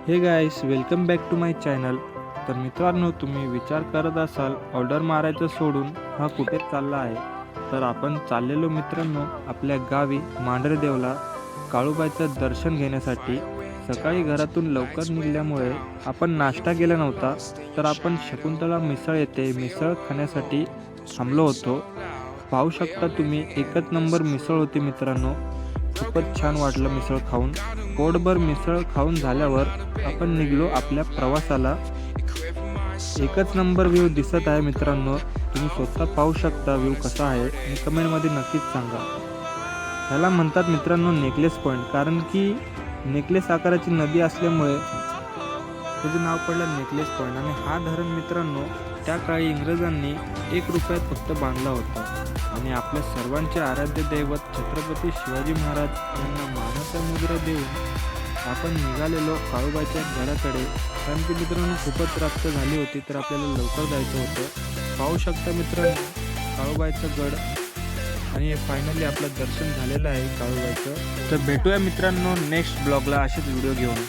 हे guys, welcome back to my channel. तर मित्रांनो, तुम्ही विचार करत असाल ऑर्डर मारायचं सोडून हा कुठे चालला आहे. तर आपण चाललेलो मित्रांनो आपल्या गावी मांढरदेवला काळूबाईचं दर्शन घेण्यासाठी. सकाळी घरातून लवकर निघाल्यामुळे आपण नाश्ता केला नव्हता, तर आपण शकुंतला मिसळ येथे मिसळ खाण्यासाठी थांबलो होतो. पाहू शकता तुम्ही, एकच नंबर मिसळ होती मित्रांनो. खूपच छान वाटलं मिसळ खाऊन. पोटभर मिसळ खाऊन झाल्यावर आपण निघलो आपल्या प्रवासाला. एकच नंबर व्ह्यू दिसत आहे मित्रांनो, तुम्ही स्वतः पाहू शकता व्ह्यू कसा आहे आणि कमेंटमध्ये नक्कीच सांगा. ह्याला म्हणतात मित्रांनो नेकलेस पॉईंट, कारण की नेकलेस आकाराची नदी असल्यामुळे त्याचं नाव पडलं नेकलेस पॉईंट. आणि हा धरण मित्रांनो त्या काळी इंग्रजांनी 1 रुपयात फक्त बांधला होता. आणि आपल्या सर्वांचे आराध्य दैवत छत्रपती शिवाजी महाराज यांना मानाचा मुजरा देऊन आपण निघालेलो काळूबाईच्या गडाकडे. कारण की मित्रांनो खूपच रात्र झाली होती, तर आपल्याला लवकर जायचं होतं. पाहू शकता मित्रांनो काळूबाईचा गड. आणि फायनली आपलं दर्शन झालेलं आहे काळूबाईचं. तर भेटूया मित्रांनो नेक्स्ट ब्लॉगला असेच व्हिडिओ घेऊन.